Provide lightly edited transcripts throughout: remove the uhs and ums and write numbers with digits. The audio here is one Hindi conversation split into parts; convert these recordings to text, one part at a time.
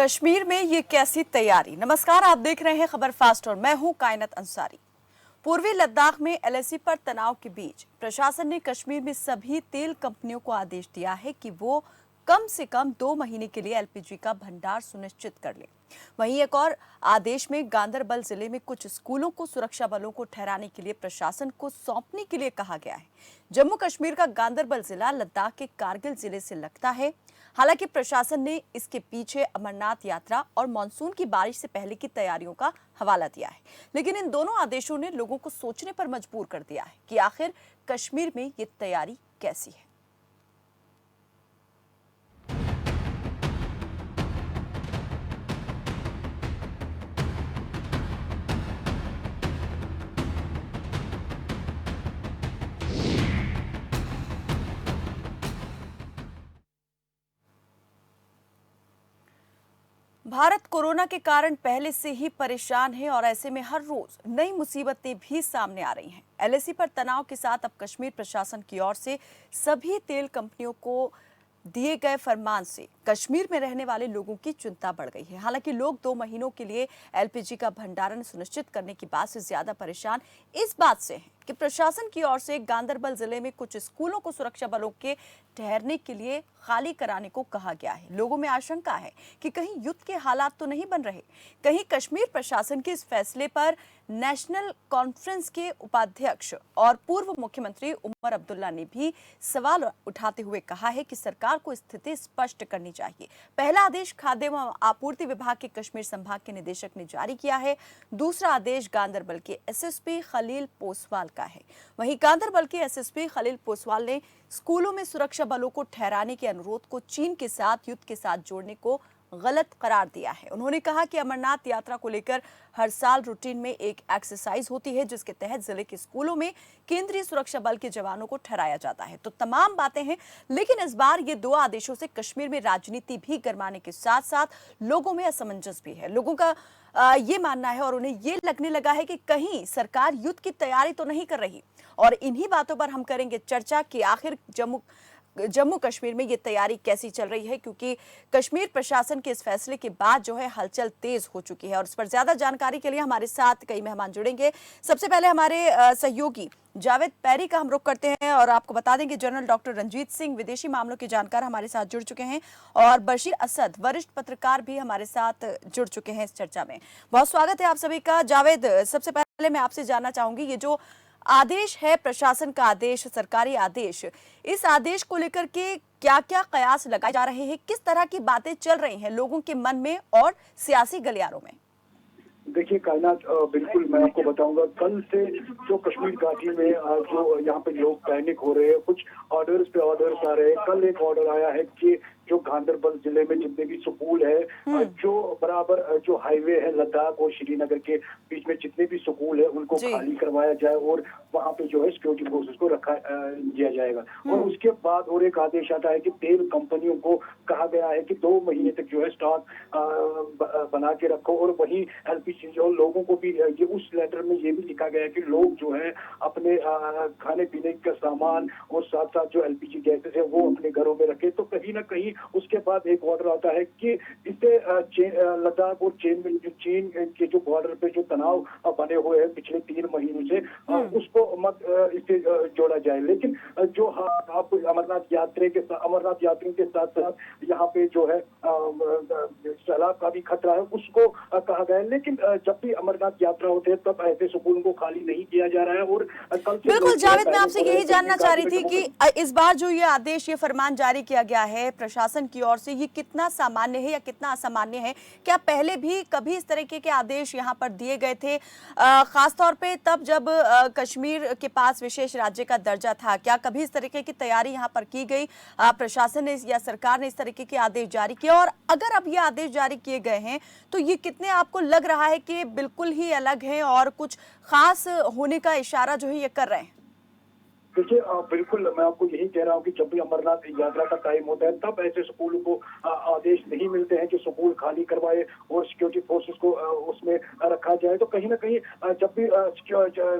कश्मीर में ये कैसी तैयारी। नमस्कार, आप देख रहे हैं खबर फास्ट और मैं हूं कायनात अंसारी। पूर्वी लद्दाख में एलएसी पर तनाव के बीच प्रशासन ने कश्मीर में सभी तेल कंपनियों को आदेश दिया है कि वो कम से कम 2 महीने के लिए एलपीजी का भंडार सुनिश्चित कर लें। वहीं एक और आदेश में गांदरबल जिले में कुछ स्कूलों को सुरक्षा बलों को ठहराने के लिए प्रशासन को सौंपने के लिए कहा गया है। जम्मू कश्मीर का गांदरबल जिला लद्दाख के कारगिल जिले से लगता है। हालांकि प्रशासन ने इसके पीछे अमरनाथ यात्रा और मानसून की बारिश से पहले की तैयारियों का हवाला दिया है, लेकिन इन दोनों आदेशों ने लोगों को सोचने पर मजबूर कर दिया है कि आखिर कश्मीर में ये तैयारी कैसी है। भारत कोरोना के कारण पहले से ही परेशान है और ऐसे में हर रोज नई मुसीबतें भी सामने आ रही हैं। एलएसी पर तनाव के साथ अब कश्मीर प्रशासन की ओर से सभी तेल कंपनियों को दिए गए फरमान से कश्मीर में रहने वाले लोगों की चिंता बढ़ गई है। हालांकि लोग 2 महीनों के लिए एलपीजी का भंडारण सुनिश्चित करने की बात से ज्यादा परेशान इस बात से हैं कि प्रशासन की ओर से गांदरबल जिले में कुछ स्कूलों को सुरक्षा बलों के ठहरने के लिए खाली कराने को कहा गया है। लोगों में आशंका है कि कहीं युद्ध के हालात तो नहीं बन रहे। कहीं कश्मीर प्रशासन के इस फैसले पर नेशनल कॉन्फ्रेंस के उपाध्यक्ष और पूर्व मुख्यमंत्री उमर अब्दुल्ला ने भी सवाल उठाते हुए कहा है कि सरकार को स्थिति स्पष्ट करनी चाहिए। पहला आदेश खाद्य एवं आपूर्ति विभाग के कश्मीर संभाग के निदेशक ने जारी किया है। दूसरा आदेश गांदरबल के एसएसपी खलील पोसवाल का है। वहीं गांदरबल के एसएसपी खलील पोसवाल ने स्कूलों में सुरक्षा बलों को ठहराने के अनुरोध को चीन के साथ युद्ध के साथ जोड़ने को गलत करार दिया है। उन्होंने कहा कि अमरनाथ यात्रा को लेकर हर साल रूटीन में एक एक्सरसाइज होती है जिसके तहत जिले के स्कूलों में केंद्रीय सुरक्षा बल के जवानों को ठहराया जाता है। तो तमाम बातें हैं, लेकिन इस बार ये 2 आदेशों से कश्मीर में राजनीति भी गरमाने के साथ साथ लोगों में असमंजस भी है। लोगों का ये मानना है और उन्हें ये लगने लगा है कि कहीं सरकार युद्ध की तैयारी तो नहीं कर रही। और इन्हीं बातों पर हम करेंगे चर्चा कि आखिर जम्मू कश्मीर में ये तैयारी कैसी चल रही है, क्योंकि कश्मीर प्रशासन के इस फैसले के बाद जो है हलचल तेज हो चुकी है। और इस पर ज्यादा जानकारी के लिए हमारे साथ कई मेहमान जुड़ेंगे। सबसे पहले हमारे सहयोगी जावेद पैरी का हम रुख करते हैं और आपको बता दें कि जनरल डॉक्टर रंजीत सिंह विदेशी मामलों के जानकार हमारे साथ जुड़ चुके हैं और बशीर असद वरिष्ठ पत्रकार भी हमारे साथ जुड़ चुके हैं इस चर्चा में। बहुत स्वागत है आप सभी का। जावेद, सबसे पहले मैं आपसे जानना चाहूंगी, ये जो आदेश है, प्रशासन का आदेश, सरकारी आदेश, इस आदेश को लेकर के क्या क्या कयास लगाए जा रहे हैं, किस तरह की बातें चल रही हैं लोगों के मन में और सियासी गलियारों में? देखिए कायनात, बिल्कुल मैं आपको बताऊंगा, कल से जो कश्मीर घाटी में जो यहाँ पे लोग पैनिक हो रहे हैं, कुछ ऑर्डर्स पे ऑर्डर्स आ रहे हैं। कल एक ऑर्डर आया है कि जो गांदरबल जिले में जितने भी स्कूल है, जो बराबर जो हाईवे है लद्दाख और श्रीनगर के बीच में जितने भी स्कूल है उनको खाली करवाया जाए और वहाँ पे जो है सिक्योरिटी फोर्सेस को रखा दिया जाएगा। और उसके बाद और एक आदेश आता है कि तेल कंपनियों को कहा गया है कि 2 महीने तक जो है स्टॉक बना के रखो। और वही एलपीजी और लोगों को भी ये उस लेटर में ये भी लिखा गया है कि लोग जो है अपने खाने पीने का सामान और साथ साथ जो एलपीजी गैसेस है वो अपने घरों में रखे। तो कहीं ना कहीं उसके बाद एक ऑर्डर आता है कि इससे लद्दाख और चीन के जो बॉर्डर पे जो तनाव बने हुए हैं पिछले 3 महीनों से, उसको मत इससे जोड़ा जाए। लेकिन जो आप अमरनाथ यात्रियों के साथ साथ यहाँ पे जो है सैलाब का भी खतरा है, उसको कहा गया है। लेकिन जब भी अमरनाथ यात्रा होते हैं तब ऐसे स्कूलों को खाली नहीं किया जा रहा है। और कल से बिल्कुल जावेद, मैं आपसे यही जानना चाह रही थी कि इस बार जो ये आदेश, ये फरमान जारी किया गया है प्रशासन की ओर से, ये कितना सामान्य है या कितना असामान्य है? क्या पहले भी कभी इस तरीके के आदेश यहाँ पर दिए गए थे, खासतौर पे तब जब कश्मीर के पास विशेष राज्य का दर्जा था? क्या कभी इस तरीके की तैयारी यहाँ पर की गई, प्रशासन ने या सरकार ने इस तरीके के आदेश जारी किए? और अगर अब ये आदेश जारी किए गए हैं तो ये कितने आपको लग रहा है कि बिल्कुल ही अलग है और कुछ खास होने का इशारा जो है ये कर रहे हैं? देखिए बिल्कुल मैं आपको यही कह रहा हूँ कि जब भी अमरनाथ यात्रा का टाइम होता है तब ऐसे स्कूलों को आदेश नहीं मिलते हैं कि स्कूल खाली करवाए और सिक्योरिटी फोर्सेस को उसमें रखा जाए। तो कहीं ना कहीं जब भी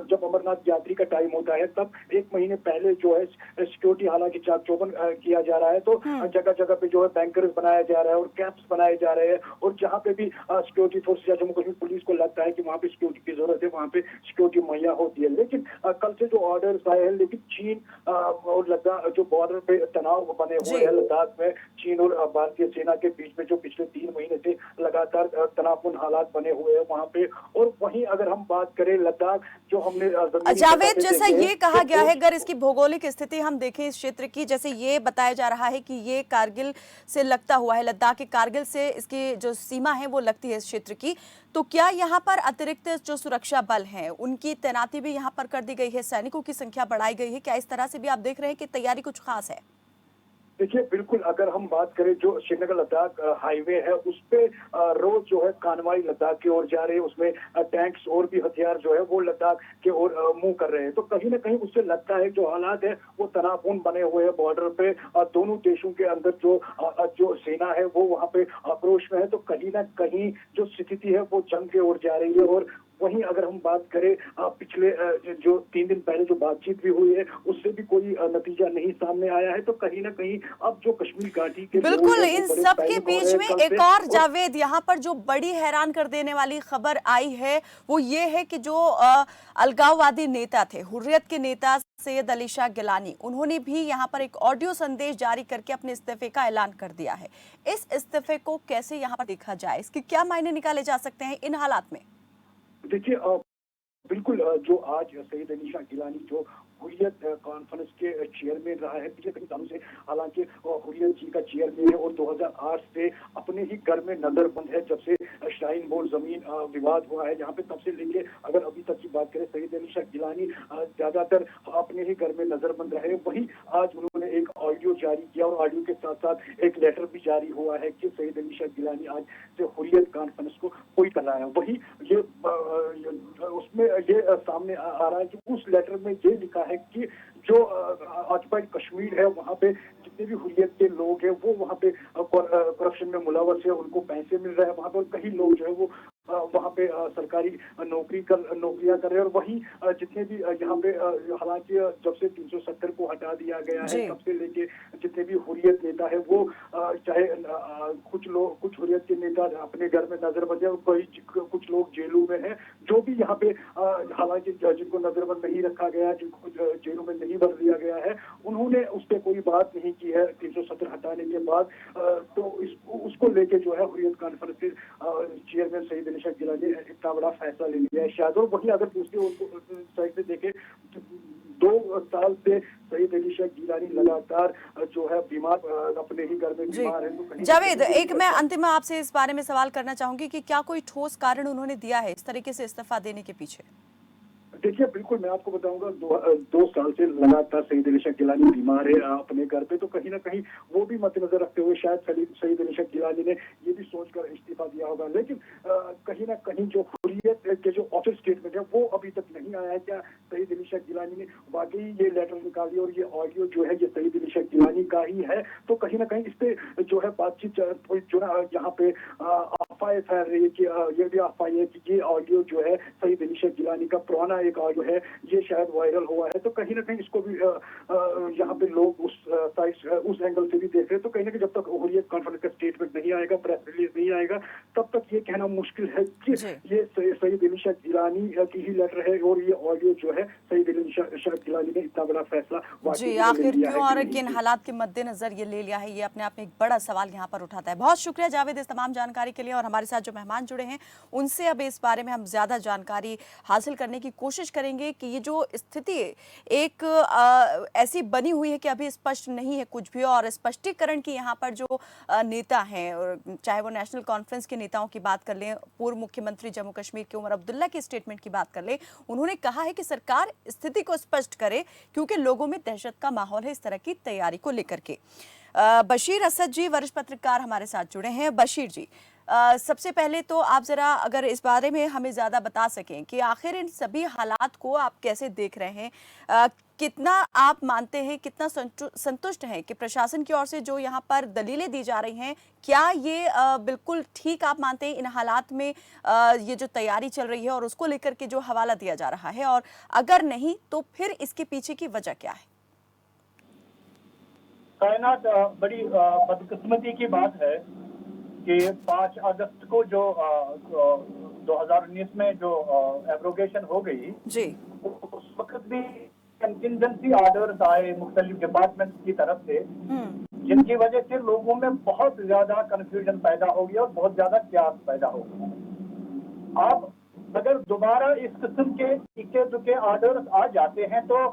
जब अमरनाथ यात्री का टाइम होता है तब एक महीने पहले जो है सिक्योरिटी हालांकि चाक चौबंद किया जा रहा है। तो जगह जगह पे जो है बैंकर्स बनाया जा रहा है और कैंप्स बनाए जा रहे हैं और जहाँ पे भी सिक्योरिटी फोर्स या जम्मू कश्मीर पुलिस को लगता है कि वहाँ पे सिक्योरिटी की जरूरत है वहाँ पे सिक्योरिटी मुहैया होती है। लेकिन कल से जो ऑर्डर्स आए हैं, लेकिन चीन और लद्दाख जो बॉर्डर पे तनाव बने हुए हैं लद्दाख में चीन और भारतीय सेना के बीच में जो पिछले 3 महीने से लगातार तनावपूर्ण हालात बने हुए हैं वहाँ पे। और वहीं अगर हम बात करें लद्दाख जो हमने जावेद, जैसा ये कहा गया है, अगर इसकी भौगोलिक स्थिति हम देखें इस क्षेत्र की, जैसे ये बताया जा रहा है कि ये कारगिल से लगता हुआ है, लद्दाख के कारगिल से इसकी जो सीमा है वो लगती है इस क्षेत्र की, तो क्या यहाँ पर अतिरिक्त जो सुरक्षा बल हैं उनकी तैनाती भी यहाँ पर कर दी गई है, सैनिकों की संख्या बढ़ाई गई है? क्या इस तरह से भी आप देख रहे हैं कि तैयारी कुछ खास है? देखिए बिल्कुल अगर हम बात करें जो श्रीनगर लद्दाख हाईवे है उस पे रोज जो है कानवाई लद्दाख की ओर जा रही है, उसमें टैंक्स और भी हथियार जो है वो लद्दाख के ओर मूव कर रहे हैं। तो कहीं ना कहीं उससे लगता है जो हालात है वो तनावपूर्ण बने हुए हैं बॉर्डर पे। दोनों देशों के अंदर जो सेना है वो वहाँ पे आक्रोश में है। तो कहीं ना कहीं जो स्थिति है वो जंग की ओर जा रही है। और वहीं अगर हम बात करें पिछले जो 3 दिन पहले जो बातचीत भी हुई है उससे भी कोई नतीजा नहीं सामने आया है। तो कहीं ना कहीं अब जो कश्मीर घाटी के बिल्कुल इन सब के बीच में एक और जावेद यहाँ पर जो बड़ी हैरान कर देने वाली खबर आई है वो ये है कि जो अलगाववादी नेता थे, हुर्रियत के नेता सैयद अली शाह गिलानी, उन्होंने भी यहाँ पर एक ऑडियो संदेश जारी करके अपने इस्तीफे का ऐलान कर दिया है। इस इस्तीफे को कैसे यहाँ पर देखा जाए, इसके क्या मायने निकाले जा सकते हैं इन हालात में? देखिए बिल्कुल जो आज सैयद अली शाह गिलानी जो हुर्रियत कॉन्फ्रेंस के चेयरमैन रहा है पिछले कई सालों से, हालांकि हुर्रियत जी का चेयरमैन है और 2008 से अपने ही घर में नजरबंद है जब से श्राइन बोर्ड जमीन विवाद हुआ है यहाँ पे। तब से लेके अगर अभी तक की बात करें सैयद अली शाह गिलानी ज्यादातर अपने ही घर में नजरबंद रहे। वही आज उन्होंने एक ऑडियो जारी किया और ऑडियो के साथ साथ एक लेटर भी जारी हुआ है कि सैयद अली शाह गिलानी आज से हुर्रियत कॉन्फ्रेंस को कोई करना है। वही ये उसमें ये सामने आ रहा है कि उस लेटर में ये लिखा है कि जो ऑक्युपाइड कश्मीर है वहाँ पे जितने भी हुर्रियत के लोग हैं वो वहाँ पे करप्शन में मुलव्वस है, उनको पैसे मिल रहे हैं वहाँ पे, और कई लोग जो है वो वहाँ पे सरकारी नौकरियां कर रहे हैं। और वही जितने भी यहाँ पे हालांकि जब से 370 को हटा दिया गया है तब से लेके जितने भी हुर्रियत नेता है वो चाहे कुछ हुर्रियत के नेता अपने घर में नजरबंद है और कुछ लोग जेलों में हैं। जो भी यहाँ पे हालांकि जिनको नजरबंद नहीं रखा गया, जिनको जेलों में नहीं भर दिया गया है, उन्होंने उस पर कोई बात नहीं की है 370 हटाने के बाद। तो उसको लेके जो है हुर्रियत कॉन्फ्रेंस के चेयरमैन सैयद अली शाह गिलानी ने इतना बड़ा फैसला ले लिया है शायद। और वही अगर दूसरी साइड से देखें 2 साल से सैयद अली शाह गिलानी लगातार जो है बीमार अपने ही घर में बीमार है। तो जावेद, एक मैं अंतिम आपसे इस बारे में सवाल करना चाहूंगी कि क्या कोई ठोस कारण उन्होंने दिया है इस तरीके से इस्तीफा देने के पीछे? देखिए बिल्कुल मैं आपको बताऊंगा 2 साल से लगातार सैयद अली शाह गिलानी बीमार है अपने घर पे। तो कहीं ना कहीं वो भी मद्देनजर रखते हुए शायद सैयद अली शाह गिलानी ने ये भी सोचकर इस्तीफा दिया होगा। लेकिन कहीं ना कहीं जो हुर्रियत के जो ऑफिस स्टेटमेंट है वो अभी तक नहीं आया है। क्या सैयद अली शाह गिलानी ने वाकई ये लेटर निकाली और ये ऑडियो जो है ये सैयद अली शाह गिलानी का ही है? तो कहीं ना कहीं इस पे जो है बातचीत जो ना यहाँ पे अफवाहें फैल रही है कि ये भी अफवाह है कि ये ऑडियो जो है सैयद अली शाह गिलानी का पुराना एक ऑडियो है, ये शायद वायरल हुआ है। तो कहीं ना कहीं इसको भी यहाँ पे लोग उस एंगल से भी देख रहे हैं। तो कहीं ना कहीं जब तक हुर्रियत कॉन्फ्रेंस का स्टेटमेंट नहीं आएगा, प्रेस रिलीज नहीं आएगा, तब तक ये कहना मुश्किल है कि ये सैयद अली शाह गिलानी की ही लेटर है और ये ऑडियो जो है सैयद अली शाह गिलानी ने इतना बड़ा फैसला आखिर क्यों और किन हालात के मद्देनजर ये ले लिया है, ये अपने आप में एक बड़ा सवाल यहाँ पर उठाता है। बहुत शुक्रिया जावेद इस तमाम जानकारी के लिए, और हमारे साथ जो मेहमान जुड़े हैं उनसे अब इस बारे में हम ज्यादा जानकारी हासिल करने की कोशिश करेंगे कि ये जो स्थिति एक ऐसी बनी हुई है कि अभी स्पष्ट नहीं है कुछ भी, और स्पष्टीकरण की यहाँ पर जो नेता हैं, और चाहे वो नेशनल कॉन्फ्रेंस के नेताओं की बात कर लें, पूर्व मुख्यमंत्री जम्मू कश्मीर के उमर अब्दुल्ला के स्टेटमेंट की बात कर लें, उन्होंने कहा है कि सरकार स्थिति को स्पष्ट करे क्योंकि लोगों में दहशत का माहौल है इस तरह की तैयारी को लेकर के। बशीर असद जी वरिष्ठ पत्रकार हमारे साथ जुड़े हैं। बशीर जी, सबसे पहले तो आप ज़रा अगर इस बारे में हमें ज़्यादा बता सकें कि आखिर इन सभी हालात को आप कैसे देख रहे हैं, कितना आप मानते हैं, कितना संतुष्ट हैं कि प्रशासन की ओर से जो यहाँ पर दलीलें दी जा रही हैं, क्या ये बिल्कुल ठीक आप मानते हैं इन हालात में ये जो तैयारी चल रही है और उसको लेकर के जो हवाला दिया जा रहा है, और अगर नहीं तो फिर इसके पीछे की वजह क्या है? कायनात बड़ी बदकिस्मती की बात है कि 5 अगस्त को जो 2019 में जो एब्रोगेशन हो गई, जी। उस वक्त भी कंटिजेंसी ऑर्डर्स आए मुख्तलिफ डिपार्टमेंट्स की तरफ से, जिनकी वजह से लोगों में बहुत ज्यादा कंफ्यूजन पैदा हो गया और बहुत ज्यादा क्यास पैदा हो गया। आप अगर दोबारा इस किस्म के इक्के दुक्के ऑर्डर्स आ जाते हैं तो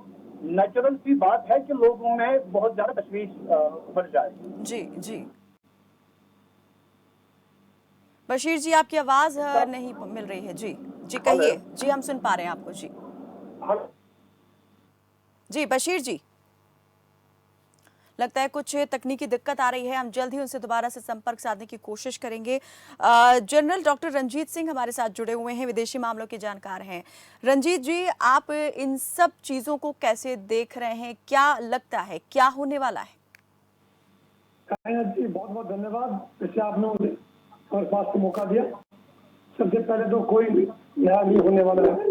नेचुरल सी बात है कि लोगों में बहुत ज्यादा तशवीश बढ़ जाएगी। जी जी। बशीर जी, आपकी आवाज नहीं मिल रही है। जी जी कहिए। जी हम सुन पा रहे हैं आपको। जी जी बशीर जी, लगता है कुछ तकनीकी दिक्कत आ रही है, हम जल्द ही उनसे दोबारा से संपर्क साधने की कोशिश करेंगे। जनरल डॉक्टर रंजीत सिंह हमारे साथ जुड़े हुए हैं, विदेशी मामलों के जानकार हैं। रंजीत जी, आप इन सब चीजों को कैसे देख रहे हैं, क्या लगता है क्या होने वाला है? जी बहुत बहुत धन्यवाद, इससे आपने मुझे और पास को मौका दिया। सबसे पहले तो कोई नया नहीं होने वाला है,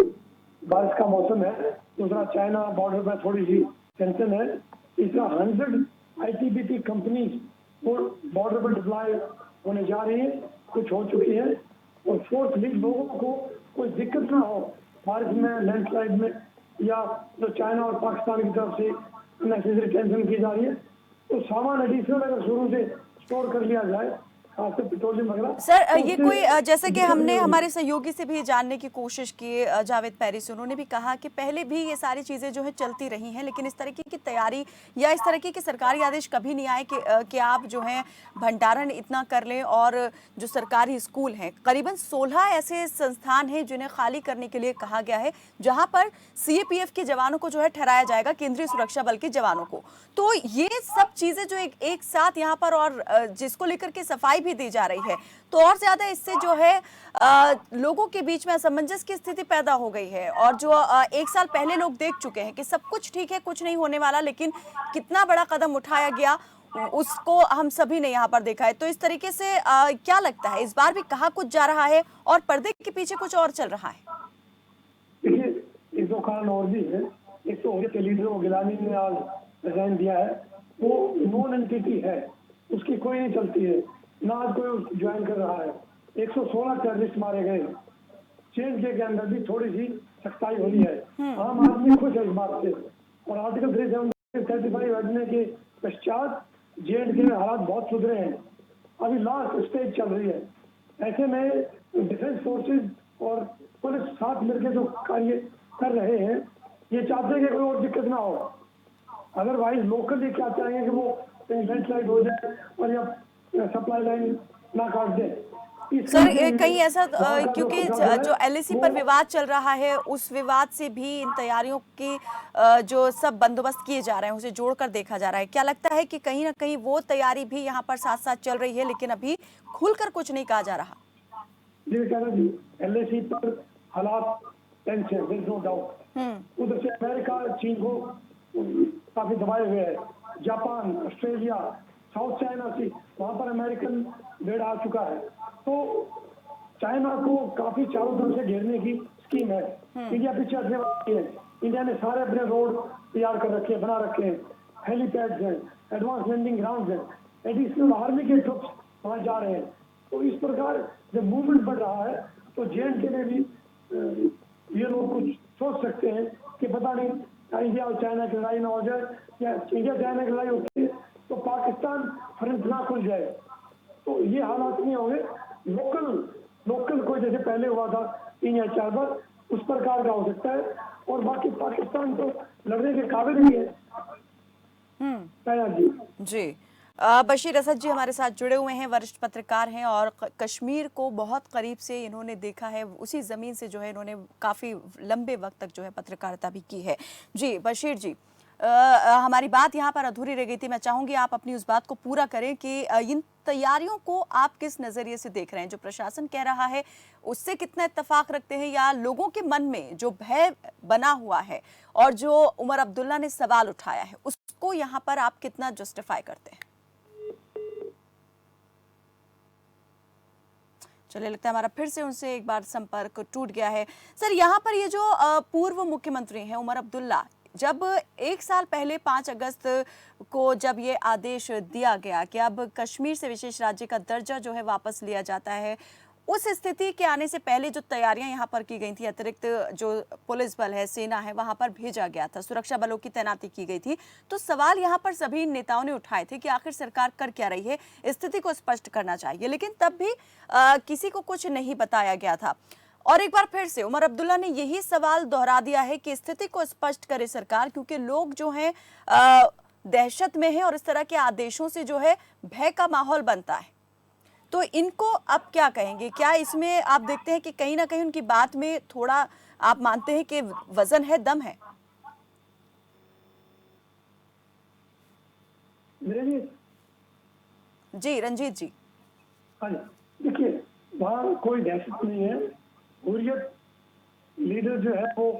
बारिश का मौसम है। दूसरा, चाइना बॉर्डर पर थोड़ी सी टेंशन है। तीसरा, 100 आईटीबीपी कंपनीज वो बॉर्डर पर डिप्लॉय होने जा रही है, कुछ हो चुकी है। और फोर्थली, लोगों को कोई दिक्कत ना हो बारिश में, लैंडस्लाइड में, या जो चाइना और पाकिस्तान की तरफ से नेसेसरी टेंशन की जा रही है, तो सामान एडिशनल अगर शुरू से स्टोर कर लिया जाए, खासकर पेट्रोलियम वगैरह। सर, ये कोई जैसे कि हमने हमारे सहयोगी से भी जानने की कोशिश की, जावेद पैरिस, उन्होंने भी कहा कि पहले भी ये सारी चीज़ें जो है चलती रही हैं, लेकिन इस तरीके की तैयारी या इस तरीके के सरकारी आदेश कभी नहीं आए कि आप जो है भंडारण इतना कर लें। और जो सरकारी स्कूल हैं, करीबन 16 ऐसे संस्थान हैं जिन्हें खाली करने के लिए कहा गया है, जहाँ पर सीएपीएफ के जवानों को जो है ठहराया जाएगा, केंद्रीय सुरक्षा बल के जवानों को। तो ये सब चीज़ें जो एक साथ यहाँ पर, और जिसको लेकर के सफाई भी दी जा रही है, तो और ज्यादा इससे जो है लोगों के बीच में असमंजस की स्थिति पैदा हो गई है। और जो 1 साल पहले लोग देख चुके हैं कि सब कुछ ठीक है, कुछ नहीं होने वाला, लेकिन कितना बड़ा कदम उठाया गया उसको हम सभी ने यहाँ पर देखा है। तो इस तरीके से क्या लगता है, इस बार भी कहा कुछ जा रहा है और पर्दे के पीछे कुछ और चल रहा है? देखिए, 2 कारण और भी है। एक तो के लीडर वो गिलानी ने आज रिजाइन दिया है, वो नॉन एंटिटी है, उसकी कोई नहीं चलती है, ना आज कोई ज्वाइन कर रहा है। 116 टेररिस्ट मारे गए। चेंज के अंदर भी थोड़ी सी सख्ताई हो रही है, आम आदमी खुश है इस बात से। और आर्टिकल 335 हटने के पश्चात जेएंडके में हालात बहुत सुधरे हैं, अभी लास्ट स्टेज चल रही है। ऐसे में डिफेंस फोर्सेज और पुलिस साथ मिलकर जो कार्य कर रहे हैं, ये चाहते हैं कि कोई और दिक्कत ना हो। अदरवाइज लोकली क्या चाहेंगे कि वो लैंडस्लाइड हो जाए और या सप्लाई लाइन ना काट दे। सर, कहीं ऐसा क्योंकि जो एलएसी पर विवाद चल रहा है, उस विवाद से भी इन तैयारियों की जो सब बंदोबस्त किए जा रहे हैं उसे जोड़कर देखा जा रहा है। क्या लगता है कि कहीं ना कहीं वो तैयारी भी यहाँ पर साथ साथ चल रही है, लेकिन अभी खुलकर कुछ नहीं कहा जा रहा? एलएसी पर हालात टेंस है, देयर इज नो डाउट। उधर से अमेरिका चीन को काफी दबाए हुए है, जापान, ऑस्ट्रेलिया, साउथ चाइना सी, वहां पर अमेरिकन रेड आ चुका है। तो चाइना को काफी चारों तरफ से घेरने की स्कीम है। इंडिया पीछे हटने वाली है। इंडिया ने सारे अपने रोड तैयार कर रखे हैं, बना रखे हैं, हेलीपैड्स हैं, एडवांस लैंडिंग ग्राउंड हैं, एडिशनल आर्मी के ट्रुप्स वहां जा रहे हैं। तो इस प्रकार जब मूवमेंट बढ़ रहा है तो जेएंडके में भी ये लोग कुछ सोच सकते हैं कि पता नहीं इंडिया और चाइना की लड़ाई ना हो जाए, या इंडिया चाइना की लड़ाई होती है तो पाकिस्तान फ्रंट ना खुल जाए। तो ये हालात नहीं होंगे। लोकल कोई जैसे पहले हुआ था 3 या 4 बार, उस प्रकार का हो सकता है। और बाकी पाकिस्तान तो लड़ने के काबिल नहीं है। जी बशीर असद जी हमारे साथ जुड़े हुए हैं, वरिष्ठ पत्रकार हैं और कश्मीर को बहुत करीब से इन्होंने देखा है, उसी ज़मीन से जो है इन्होंने काफ़ी लंबे वक्त तक जो है पत्रकारिता भी की है। जी बशीर जी, हमारी बात यहाँ पर अधूरी रह गई थी। मैं चाहूंगी आप अपनी उस बात को पूरा करें कि इन तैयारियों को आप किस नजरिए से देख रहे हैं? जो प्रशासन कह रहा है उससे कितना इत्तेफाक रखते हैं, या लोगों के मन में जो भय बना हुआ है और जो उमर अब्दुल्ला ने सवाल उठाया है उसको यहाँ पर आप कितना जस्टिफाई करते हैं? चलिए, लगता है हमारा फिर से उनसे एक बार संपर्क टूट गया है। सर, यहाँ पर ये जो पूर्व मुख्यमंत्री हैं उमर अब्दुल्ला, जब 1 साल पहले 5 अगस्त को जब ये आदेश दिया गया कि अब कश्मीर से विशेष राज्य का दर्जा जो है वापस लिया जाता है, उस स्थिति के आने से पहले जो तैयारियां यहाँ पर की गई थी, अतिरिक्त जो पुलिस बल है, सेना है, वहां पर भेजा गया था, सुरक्षा बलों की तैनाती की गई थी, तो सवाल यहाँ पर सभी नेताओं ने उठाए थे कि आखिर सरकार कर क्या रही है, स्थिति को स्पष्ट करना चाहिए। लेकिन तब भी किसी को कुछ नहीं बताया गया था। और एक बार फिर से उमर अब्दुल्ला ने यही सवाल दोहरा दिया है कि स्थिति को स्पष्ट करे सरकार, क्योंकि लोग जो हैं दहशत में हैं और इस तरह के आदेशों से जो है भय का माहौल बनता है। तो इनको अब क्या कहेंगे? क्या इसमें आप देखते हैं कि कहीं ना कहीं उनकी बात में थोड़ा आप मानते हैं कि वजन है, दम है? जी रंजीत जी। हाँ जी, देखिए, वहाँ कोई दहशत नहीं है। हुर्रियत लीडर जो है वो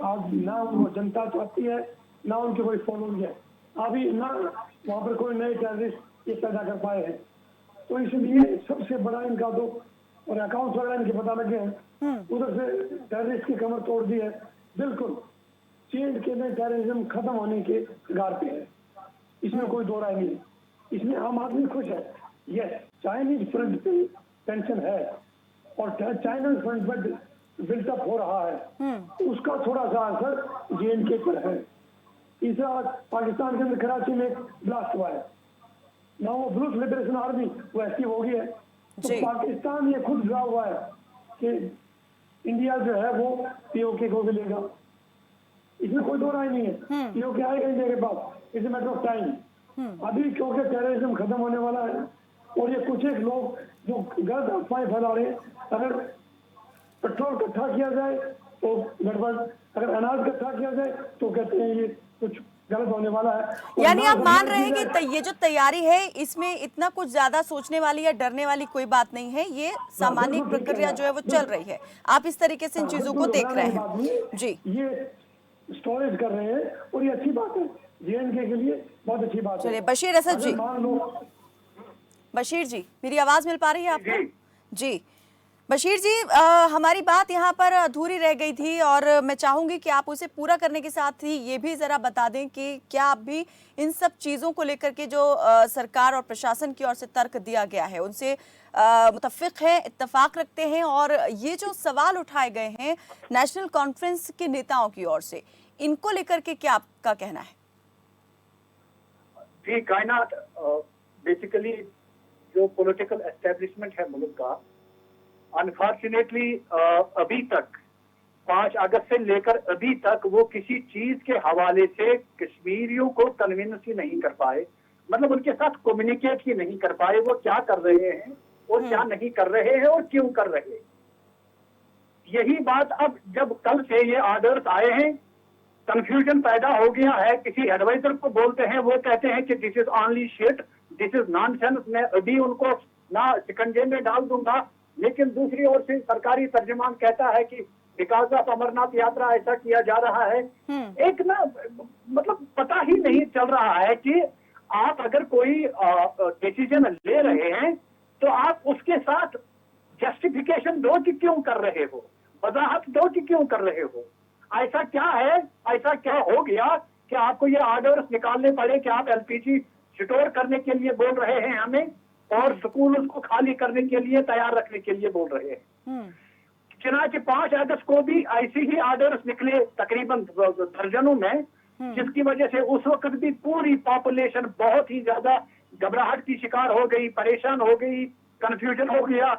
आज ना वो जनता चाहती है, ना उनके कोई फॉलोइंग है। अभी ना वहाँ पर कोई नए टेररिस्ट ये पैदा कर पाए हैं, तो इसलिए सबसे बड़ा इनका तो और अकाउंट वगैरह इनके पता लगे हैं, उधर से टेररिस्ट की कमर तोड़ दी है। बिल्कुल चीन के में टेररिज्म खत्म होने के कगार पे है, इसमें कोई दो राय नहीं है। इसमें आम आदमी खुश है। यस, चाइनीज फ्रंट पे टेंशन है और चाइनीज फ्रंट पर बिल्टअप हो रहा है, उसका थोड़ा सा असर JNK पर है। तीसरा, पाकिस्तान के अंदर कराची में ब्लास्ट हुआ है ना, वो ब्लूथ लिबरेशन आर्मी वो एक्टिव हो गई है, तो पाकिस्तान ये खुद डरा हुआ है कि इंडिया जो है वो POK को मिलेगा। इसमें कोई दो राय नहीं है। POK आएगा इंडिया के पास, it's a matter of time. अभी क्योंकि टेररिज्म खत्म होने वाला है और ये कुछ एक लोग जो गलत अफवाहें फैला रहे हैं, अगर पेट्रोल इकट्ठा किया जाए तो गड़बड़, अगर अनाज इकट्ठा किया जाए तो कहते हैं ये कुछ गलत होने वाला है। यानी आप मान रहे हैं कि ये जो तैयारी है इसमें इतना कुछ ज्यादा सोचने वाली या डरने वाली कोई बात नहीं है, ये सामान्य प्रक्रिया जो है वो चल रही है। आप इस तरीके से इन चीजों को देख रहे हैं? जी, ये स्टोरेज कर रहे हैं और ये अच्छी बात है, JNK के लिए बहुत अच्छी बात है। चलिए, बशीर असद जी। बशीर जी, मेरी आवाज मिल पा रही है आपको? जी बशीर जी, हमारी बात यहाँ पर अधूरी रह गई थी और मैं चाहूंगी कि आप उसे पूरा करने के साथ ही ये भी जरा बता दें कि क्या आप भी इन सब चीज़ों को लेकर के जो सरकार और प्रशासन की ओर से तर्क दिया गया है उनसे मुतफिक हैं, इत्तेफाक रखते हैं, और ये जो सवाल उठाए गए हैं नेशनल कॉन्फ्रेंस के नेताओं की ओर से, इनको लेकर के क्या आपका कहना है? जी, कायनात बेसिकली जो पॉलिटिकल एस्टेब्लिशमेंट है मुल्क का, अनफॉर्चुनेटली अभी तक 5 अगस्त से लेकर अभी तक वो किसी चीज के हवाले से कश्मीरियों को कन्विंस ही नहीं कर पाए, मतलब उनके साथ कम्युनिकेट ही नहीं कर पाए वो क्या कर रहे हैं और क्या नहीं कर रहे हैं और क्यों कर रहे हैं। यही बात अब जब कल से ये ऑर्डर्स आए हैं, कंफ्यूजन पैदा हो गया है। किसी एडवाइजर को बोलते हैं, वो कहते हैं कि this is only shit, this is nonsense, मैं अभी उनको ना शिकंजे में डाल दूंगा। लेकिन दूसरी ओर से सरकारी तर्जुमान कहता है कि बिकॉज ऑफ अमरनाथ यात्रा ऐसा किया जा रहा है। एक ना मतलब पता ही नहीं चल रहा है कि आप अगर कोई डिसीजन ले रहे हैं तो आप उसके साथ जस्टिफिकेशन दो कि क्यों कर रहे हो, वजाहत दो कि क्यों कर रहे हो। ऐसा क्या है, ऐसा क्या हो गया कि आपको ये ऑर्डर्स निकालने पड़े कि आप LPG स्टोर करने के लिए बोल रहे हैं हमें और स्कूल उसको खाली करने के लिए तैयार रखने के लिए बोल रहे हैं। चुनाचे 5 अगस्त को भी ऐसे ही ऑर्डर्स निकले तकरीबन दर्जनों में, जिसकी वजह से उस वक्त भी पूरी पॉपुलेशन बहुत ही ज्यादा घबराहट की शिकार हो गई, परेशान हो गई, कंफ्यूजन हो गया।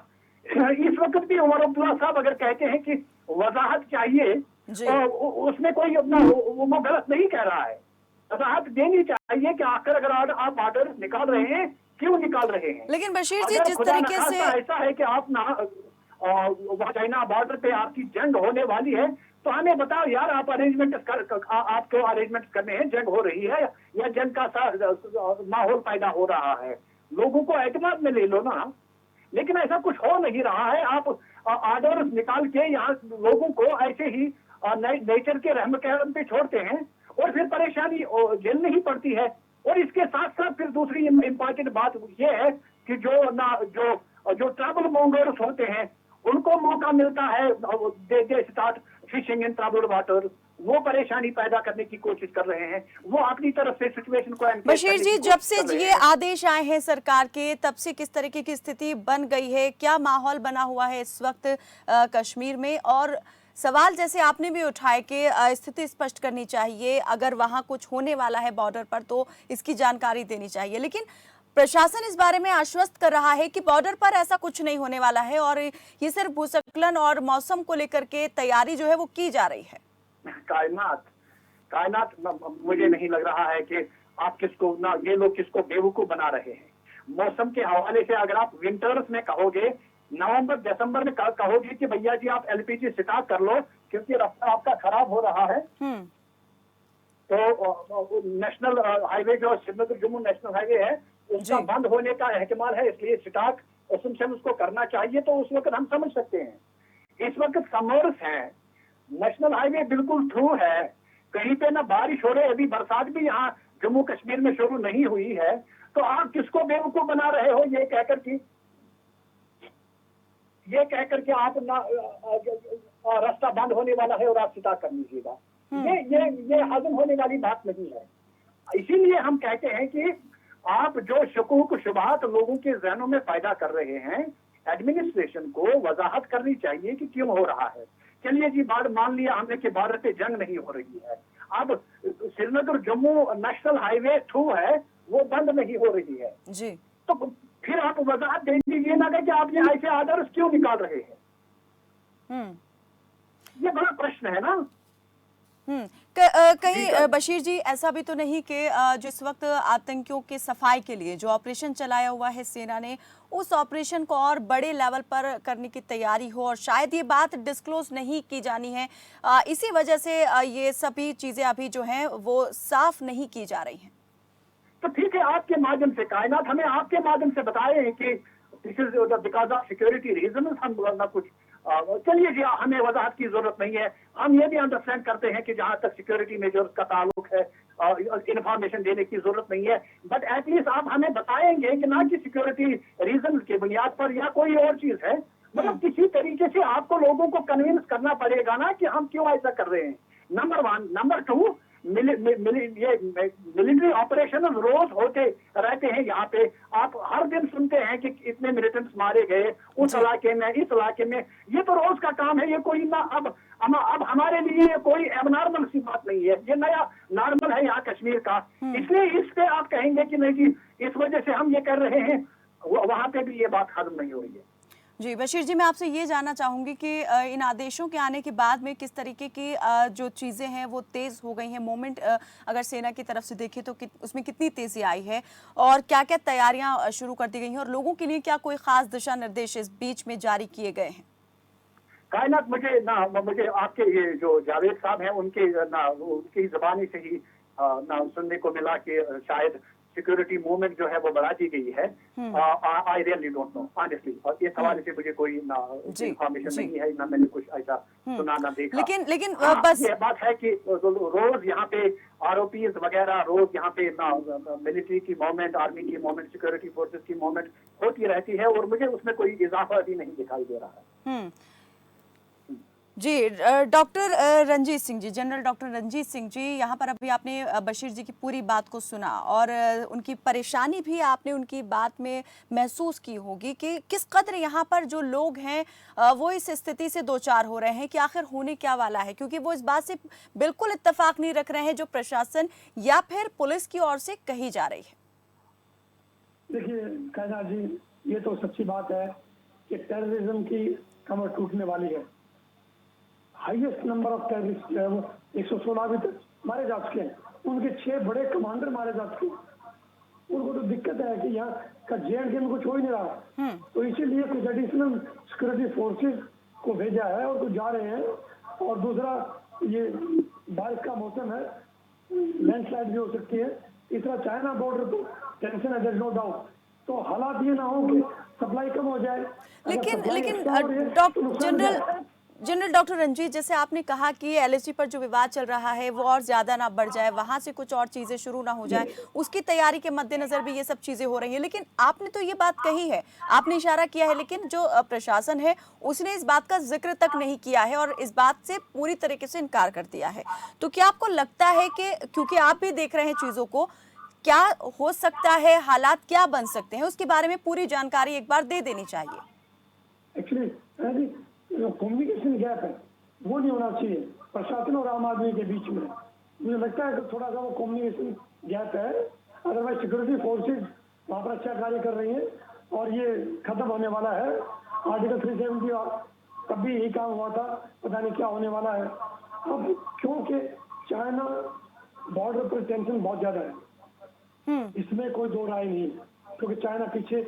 इस वक्त भी उमर अब्दुल्ला साहब अगर कहते हैं कि वजाहत चाहिए, तो उसमें कोई अपना वो गलत नहीं कह रहा है। वजाहत देनी चाहिए कि आखिर अगर आप ऑर्डर निकाल रहे हैं क्यों निकाल रहे हैं। लेकिन बशीर जी, जिस तरीके से ऐसा है कि आप ना वहाँ चाइना बॉर्डर पे आपकी जंग होने वाली है, तो हमें बताओ यार, आप आपको अरेंजमेंट करने हैं, जंग हो रही है या जंग का माहौल पैदा हो रहा है, लोगों को एतमाद में ले लो ना। लेकिन ऐसा कुछ हो नहीं रहा है। आप ऑर्डर निकाल के यहाँ लोगों को ऐसे ही नेचर के रहम करम पे छोड़ते हैं और फिर परेशानी झेलनी ही पड़ती है। और इसके साथ साथ फिर दूसरी इम्पोर्टेंट बात ये है कि जो ट्रैवल मॉन्गर्स होते हैं उनको मौका मिलता है, they start fishing in troubled water, वो परेशानी पैदा करने की कोशिश कर रहे हैं, वो अपनी तरफ से सिचुएशन को बशीर जी, जब से ये आदेश आए हैं सरकार के, तब से किस तरीके की स्थिति बन गई है, क्या माहौल बना हुआ है इस वक्त कश्मीर में? और सवाल जैसे आपने भी उठाए कि स्थिति स्पष्ट करनी चाहिए, अगर वहां कुछ होने वाला है बॉर्डर पर तो इसकी जानकारी देनी चाहिए, लेकिन प्रशासन इस बारे में आश्वस्त कर रहा है कि बॉर्डर पर ऐसा कुछ नहीं होने वाला है और ये सिर्फ भूस्खलन और मौसम को लेकर के तैयारी जो है वो की जा रही है। कायनात मुझे नहीं लग रहा है कि आप किसको ना, ये लोग किसको बेवकूफ बना रहे हैं। मौसम के हवाले से अगर आप विंटर्स में कहोगे, नवंबर दिसंबर में कहोगे कि भैया जी आप एलपीजी स्टार्ट कर लो क्योंकि रास्ता आपका खराब हो रहा है, तो नेशनल हाईवे जो श्रीनगर जम्मू नेशनल हाईवे है उसका बंद होने का एहतिमाल है, इसलिए स्टार्ट उसको करना चाहिए, तो उस वक्त हम समझ सकते हैं। इस वक्त समर्स है, नेशनल हाईवे बिल्कुल थ्रू है, कहीं पे ना बारिश हो रही, अभी बरसात भी यहाँ जम्मू कश्मीर में शुरू नहीं हुई है, तो आप किसको बेवकूफ बना रहे हो ये कहकर कि आप ना रास्ता बंद होने वाला है और आप स्टार्ट कर लीजिएगा। ये हजम होने वाली बात नहीं है। इसीलिए हम कहते हैं कि आप जो शकूक शुबहात लोगों के जहनों में पैदा कर रहे हैं, एडमिनिस्ट्रेशन को वजाहत करनी चाहिए कि क्यों हो रहा है। चलिए जी, बात मान लिया हमने कि बॉर्डर पे जंग नहीं हो रही है, अब Srinagar Jammu national highway through है वो बंद नहीं हो रही है जी, तो फिर आप वजाहत दे दीजिए ना कि आप ये ऐसे आर्डर्स क्यों निकाल रहे हैं। ये बड़ा प्रश्न है ना। कहीं बशीर जी ऐसा भी तो नहीं कि जिस वक्त आतंकियों के सफाई के लिए जो ऑपरेशन चलाया हुआ है सेना ने, उस ऑपरेशन को और बड़े लेवल पर करने की तैयारी हो और शायद ये बात डिस्क्लोज नहीं की जानी है, इसी वजह से ये सभी चीजें अभी जो हैं वो साफ नहीं की जा रही हैं। तो ठीक है, आपके माध्यम से कायनात हमें आपके माध्यम से बताए हैं कि this is because of security reason, हम ना कुछ चलिए जी, हमें वजाहत की जरूरत नहीं है। हम ये भी अंडरस्टैंड करते हैं कि जहां तक सिक्योरिटी मेजर्स का ताल्लुक है इंफॉर्मेशन देने की जरूरत नहीं है, बट एटलीस्ट आप हमें बताएंगे कि ना कि सिक्योरिटी रीजन के बुनियाद पर या कोई और चीज है, मतलब किसी तरीके से आपको लोगों को कन्विंस करना पड़ेगा ना कि हम क्यों ऐसा कर रहे हैं। नंबर 1। नंबर 2, मिलिट्री ऑपरेशन रोज होते रहते हैं यहाँ पे, आप हर दिन सुनते हैं कि इतने मिलिटेंट्स मारे गए उस इलाके में, इस इलाके में, ये तो रोज का काम है। ये कोई ना अब हमारे लिए कोई एबनॉर्मल सी बात नहीं है, ये नया नॉर्मल है यहाँ कश्मीर का। इसलिए इस पे आप कहेंगे कि नहीं जी इस वजह से हम ये कर रहे हैं, वहां पे भी ये बात खत्म नहीं हो रही है। जी बशीर जी, मैं आपसे ये जानना चाहूंगी कि इन आदेशों के आने के बाद में किस तरीके की जो चीज़ें हैं वो तेज़ हो गई हैं, मूवमेंट अगर सेना की तरफ से देखें तो उसमें कितनी तेज़ी आई है और क्या क्या तैयारियां शुरू कर दी गई हैं और लोगों के लिए क्या कोई खास दिशा निर्देश इस बीच में जारी किए गए हैं? कायनात मुझे आपके ये जो जावेद साहब हैं उनकी ज़बानी से ही सुनने को मिला कि शायद सिक्योरिटी मूवमेंट जो है वो बढ़ा दी गई है। I really don't know honestly, और इस हवाले से मुझे कोई इंफॉर्मेशन नहीं है, ना मैंने कुछ ऐसा सुना ना देखा। लेकिन बस ये बात है कि रोज यहाँ पे आरओपीज वगैरह, रोज यहाँ पे मिलिट्री की मूवमेंट, आर्मी की मूवमेंट, सिक्योरिटी फोर्सेस की मूवमेंट होती रहती है और मुझे उसमें कोई इजाफा अभी नहीं दिखाई दे रहा है। जी, doctor Ranjit Singh ji, general doctor Ranjit Singh ji, यहाँ पर अभी आपने बशीर जी की पूरी बात को सुना और उनकी परेशानी भी आपने उनकी बात में महसूस की होगी कि किस कदर यहाँ पर जो लोग हैं वो इस स्थिति से दो चार हो रहे हैं कि आखिर होने क्या वाला है, क्योंकि वो इस बात से बिल्कुल इत्तेफाक नहीं रख रहे हैं जो प्रशासन या फिर पुलिस की ओर से कही जा रही है। देखिए कायनात जी, ये तो सच्ची बात है कि टेररिज्म की कमर टूटने वाली है। हाईएस्ट नंबर ऑफ टेररिस्ट जो है वो 116 अभी तक मारे जा चुके हैं, उनके 6 बड़े कमांडर मारे जा चुके हैं। उनको तो दिक्कत है कि यहाँ का JNK में कुछ हो ही नहीं रहा, तो इसीलिए कुछ एडिशनल सिक्योरिटी फोर्सेस को भेजा है और कुछ जा रहे हैं। और दूसरा, ये बारिश का मौसम है, लैंडस्लाइड भी हो सकती है। इस तरह चाइना बॉर्डर तो टेंशन है, देयर इज नो डाउट। तो हालात ये ना हो कि सप्लाई कम हो जाए। लेकिन जनरल डॉक्टर रंजीत, जैसे आपने कहा कि LAC पर जो विवाद चल रहा है वो और ज्यादा ना बढ़ जाए, वहां से कुछ और चीजें शुरू ना हो जाए, उसकी तैयारी के मद्देनजर भी ये सब चीजें हो रही हैं। लेकिन आपने तो ये बात कही है, आपने इशारा किया है, लेकिन जो प्रशासन है उसने इस बात का जिक्र तक नहीं किया है और इस बात से पूरी तरीके से इनकार कर दिया है। तो क्या आपको लगता है कि क्योंकि आप भी देख रहे हैं चीजों को, क्या हो सकता है, हालात क्या बन सकते हैं, उसके बारे में पूरी जानकारी एक बार दे देनी चाहिए? एक्चुअली जो कम्युनिकेशन गैप है वो नहीं होना चाहिए प्रशासन और आम आदमी के बीच में। मुझे लगता है कि थोड़ा सा वो कम्युनिकेशन गैप है। अदरवाइज सिक्योरिटी फोर्सेज वहाँ पर अच्छा कार्य कर रही है और ये खत्म होने वाला है। आर्टिकल 370 तब भी यही काम हुआ था, पता नहीं क्या होने वाला है अब, क्योंकि चाइना बॉर्डर पर टेंशन बहुत ज्यादा है, इसमें कोई दो राय नहीं, क्योंकि चाइना पीछे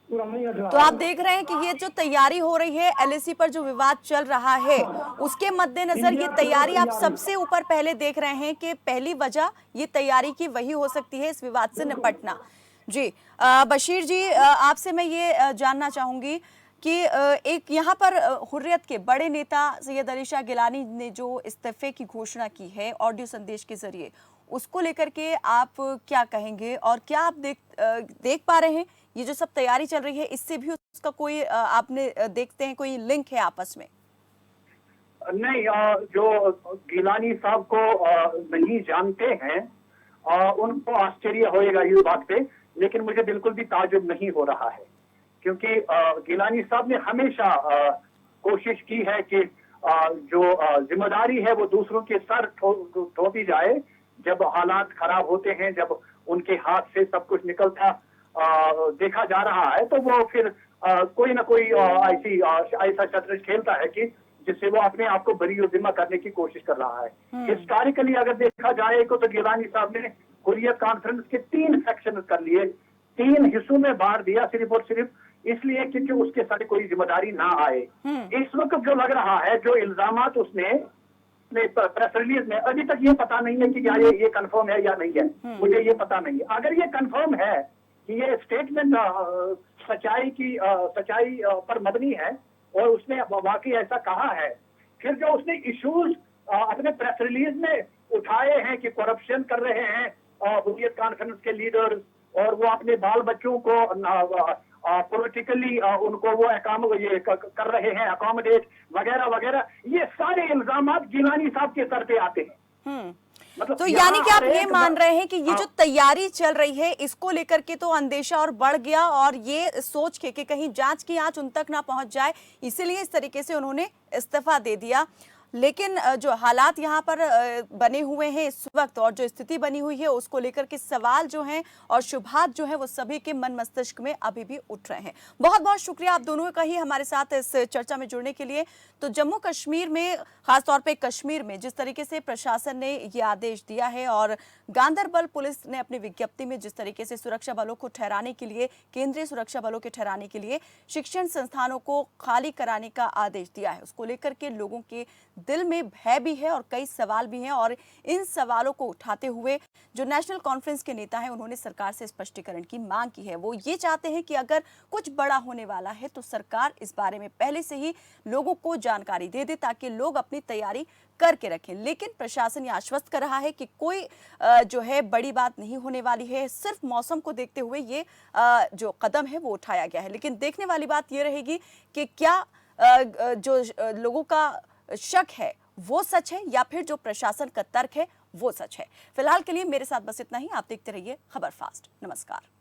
पूरा नहीं हट रहा। तो आप देख रहे हैं कि ये जो तैयारी हो रही है, LAC पर जो विवाद चल रहा है, उसके मद्देनजर ये तैयारी आप सबसे ऊपर पहले देख रहे हैं कि पहली वजह ये तैयारी की वही हो सकती है, इस विवाद से निपटना। जी बशीर जी, आपसे मैं ये जानना चाहूंगी कि एक यहाँ पर हुर्रियत के बड़े नेता सैयद अली शाह गिलानी ने जो इस्तीफे की घोषणा की है ऑडियो संदेश के जरिए, उसको लेकर के आप क्या कहेंगे और क्या आप देख पा रहे हैं ये जो सब तैयारी चल रही है, इससे भी उसका कोई आपने देखते हैं कोई लिंक है आपस में? नहीं, जो गिलानी साहब को नहीं जानते हैं उनको आश्चर्य होएगा इस बात पे, लेकिन मुझे बिल्कुल भी ताजुब नहीं हो रहा है, क्योंकि गिलानी साहब ने हमेशा कोशिश की है कि जो जिम्मेदारी है वो दूसरों के सर थोपी जाए। जब हालात खराब होते हैं, जब उनके हाथ से सब कुछ निकलता देखा जा रहा है, तो वो फिर कोई ना कोई ऐसा शतरंज खेलता है कि जिससे वो अपने आप को बरी जिम्मा करने की कोशिश कर रहा है। हिस्टोरिकली अगर देखा जाए तो गिलानी साहब ने हुर्रियत कॉन्फ्रेंस के 3 सेक्शन कर लिए, 3 हिस्सों में बांट दिया, सिर्फ और सिर्फ इसलिए क्योंकि उसके साथ कोई जिम्मेदारी ना आए। इस वक्त जो लग रहा है, जो इल्जामात उसने प्रेस रिलीज में, अभी तक ये पता नहीं है कि क्या ये कंफर्म है या नहीं है, मुझे ये पता नहीं है। अगर ये कंफर्म है कि ये स्टेटमेंट सच्चाई पर मबनी है और उसने वाकई ऐसा कहा है, फिर जो उसने इश्यूज अपने प्रेस रिलीज में उठाए हैं कि करप्शन कर रहे हैं हुर्रियत कॉन्फ्रेंस के लीडर्स, और वो अपने बाल बच्चों को पॉलिटिकली उनको वो कर रहे हैं अकोमोडेट वगैरह वगैरह, ये सारे इल्जामात गिलानी साहब के सर पे आते हैं। तो यानी कि आप ये मान रहे हैं कि ये जो तैयारी चल रही है, इसको लेकर के तो अंदेशा और बढ़ गया, और ये सोच के कि कहीं जांच की आंच उन तक ना पहुंच जाए, इसीलिए इस तरीके से उन्होंने इस्तीफा दे दिया। लेकिन जो हालात यहाँ पर बने हुए हैं इस वक्त और जो स्थिति बनी हुई है, उसको लेकर के सवाल जो हैं और शुभात जो है वो सभी के मन मस्तिष्क में अभी भी उठ रहे हैं। बहुत बहुत शुक्रिया आप दोनों का ही हमारे साथ इस चर्चा में जुड़ने के लिए। तो जम्मू कश्मीर में, खासतौर पे कश्मीर में जिस तरीके से प्रशासन ने ये आदेश दिया है और गांदरबल पुलिस ने अपनी विज्ञप्ति में जिस तरीके से सुरक्षा बलों को ठहराने के लिए, केंद्रीय सुरक्षा बलों के ठहराने के लिए शिक्षण संस्थानों को खाली कराने का आदेश दिया है, उसको लेकर के लोगों के दिल में भय भी है और कई सवाल भी हैं। और इन सवालों को उठाते हुए जो नेशनल कॉन्फ्रेंस के नेता हैं, उन्होंने सरकार से स्पष्टीकरण की मांग की है। वो ये चाहते हैं कि अगर कुछ बड़ा होने वाला है तो सरकार इस बारे में पहले से ही लोगों को जानकारी दे दे, ताकि लोग अपनी तैयारी करके रखें। लेकिन प्रशासन ये आश्वस्त कर रहा है कि कोई जो है बड़ी बात नहीं होने वाली है, सिर्फ मौसम को देखते हुए ये जो कदम है वो उठाया गया है। लेकिन देखने वाली बात ये रहेगी कि क्या जो लोगों का शक है वो सच है या फिर जो प्रशासन का तर्क है वो सच है। फिलहाल के लिए मेरे साथ बस इतना ही। आप देखते रहिए खबर फास्ट। नमस्कार।